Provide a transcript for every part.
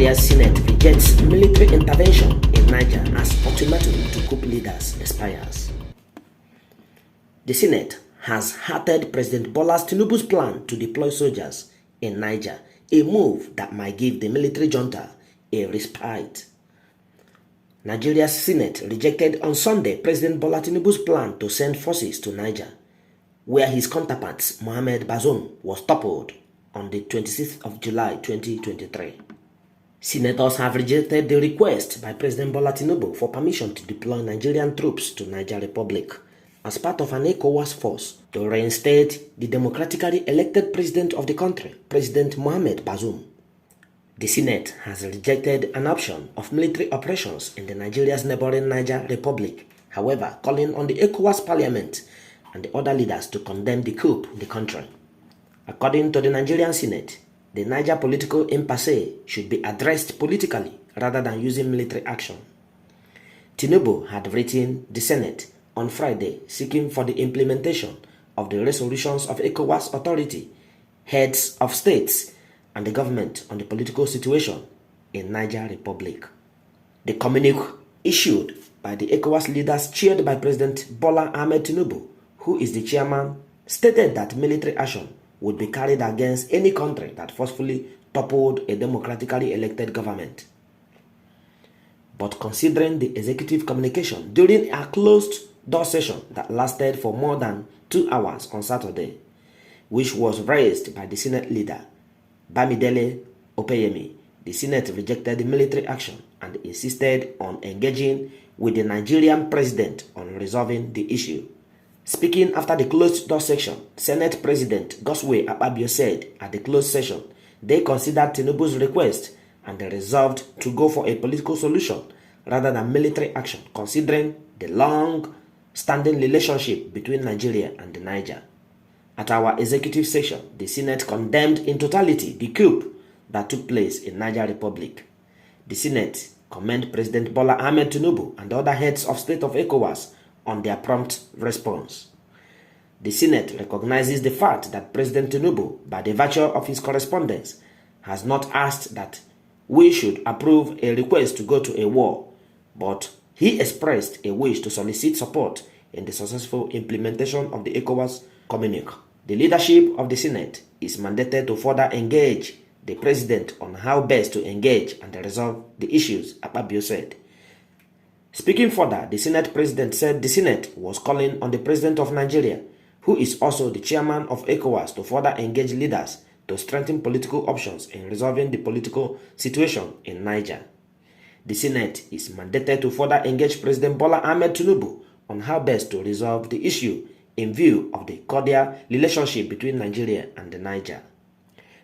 Nigeria's Senate rejects military intervention in Niger as ultimatum to coup leaders expires. The Senate has hearted President Bola Tinubu's plan to deploy soldiers in Niger, a move that might give the military junta a respite. Nigeria's Senate rejected on Sunday President Bola Tinubu's plan to send forces to Niger, where his counterpart Mohamed Bazoum was toppled on the 26th of July 2023. Senators have rejected the request by President Bola Tinubu for permission to deploy Nigerian troops to Niger Republic as part of an ECOWAS force to reinstate the democratically elected president of the country, President Mohamed Bazoum. The Senate has rejected an option of military operations in Nigeria's neighboring Niger Republic, however, calling on the ECOWAS Parliament and the other leaders to condemn the coup in the country. According to the Nigerian Senate, the Niger political impasse should be addressed politically rather than using military action. Tinubu had written the Senate on Friday seeking for the implementation of the resolutions of ECOWAS authority, heads of states, and the government on the political situation in Niger Republic. The communique issued by the ECOWAS leaders chaired by President Bola Ahmed Tinubu, who is the chairman, stated that military action would be carried against any country that forcefully toppled a democratically elected government. But considering the executive communication during a closed-door session that lasted for more than 2 hours on Saturday, which was raised by the Senate leader, Bamidele Opeyemi, the Senate rejected the military action and insisted on engaging with the Nigerian president on resolving the issue. Speaking after the closed-door session, Senate President Godswill Akpabio said at the closed session they considered Tinubu's request and they resolved to go for a political solution rather than military action, considering the long-standing relationship between Nigeria and the Niger. At our executive session, the Senate condemned in totality the coup that took place in Niger Republic. The Senate commended President Bola Ahmed Tinubu and the other heads of state of ECOWAS on their prompt response. The Senate recognizes the fact that President Tinubu, by the virtue of his correspondence, has not asked that we should approve a request to go to a war, but he expressed a wish to solicit support in the successful implementation of the ECOWAS communique. The leadership of the Senate is mandated to further engage the President on how best to engage and resolve the issues, Akpabio said. Speaking further, the Senate President said the Senate was calling on the President of Nigeria, who is also the chairman of ECOWAS, to further engage leaders to strengthen political options in resolving the political situation in Niger. The Senate is mandated to further engage President Bola Ahmed Tinubu on how best to resolve the issue in view of the cordial relationship between Nigeria and the Niger.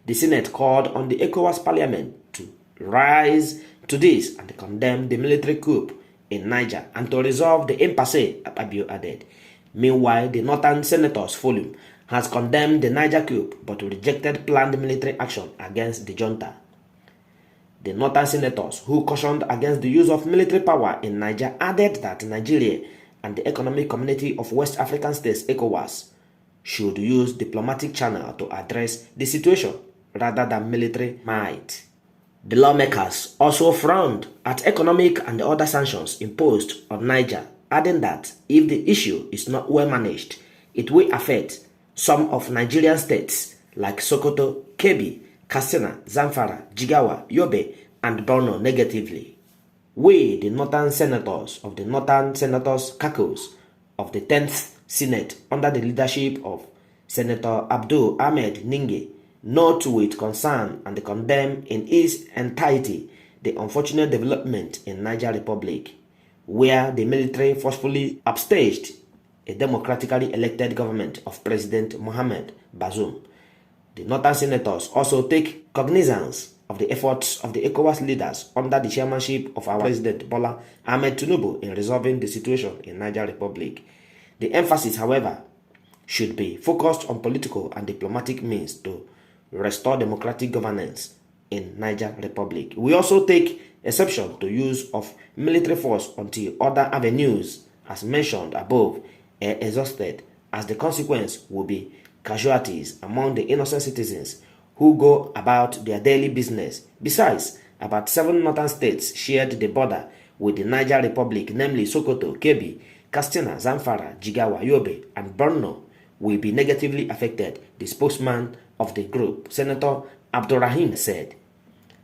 The Senate called on the ECOWAS Parliament to rise to this and condemn the military coup in Niger and to resolve the impasse, Akpabio added. Meanwhile, the Northern Senators Forum has condemned the Niger coup but rejected planned military action against the junta. The Northern Senators, who cautioned against the use of military power in Niger, added that Nigeria and the Economic Community of West African States, ECOWAS, should use diplomatic channel to address the situation rather than military might. The lawmakers also frowned at economic and other sanctions imposed on Niger, adding that if the issue is not well managed, it will affect some of Nigerian states like Sokoto, Kebbi, Katsina, Zamfara, Jigawa, Yobe, and Borno negatively. We, the Northern Senators of the Northern Senators Caucus of the 10th Senate, under the leadership of Senator Abdul Ahmed Ninge, note with concern and condemn in its entirety the unfortunate development in Niger Republic, where the military forcefully upstaged a democratically elected government of President Mohamed Bazoum. The Northern Senators also take cognizance of the efforts of the ECOWAS leaders under the chairmanship of our President Bola Ahmed Tinubu in resolving the situation in Niger Republic. The emphasis, however, should be focused on political and diplomatic means to restore democratic governance in Niger Republic. We also take exception to use of military force until other avenues, as mentioned above, are exhausted, as the consequence will be casualties among the innocent citizens who go about their daily business. Besides, About 7 northern states shared the border with the Niger Republic, namely Sokoto, Kebbi, Katsina, Zamfara, Jigawa, Yobe, and Borno, will be negatively affected, the spokesman of the group, Senator Abdurrahim, said.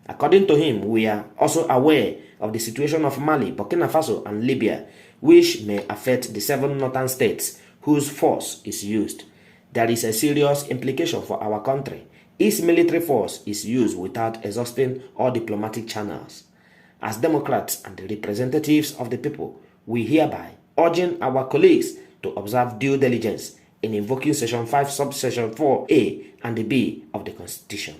According to him, we are also aware of the situation of Mali, Burkina Faso, and Libya, which may affect the 7 northern states whose force is used. There is a serious implication for our country. Its military force is used without exhausting all diplomatic channels. As Democrats and the representatives of the people, we hereby urging our colleagues to observe due diligence in invoking Section 5, Subsection 4A and B of the Constitution.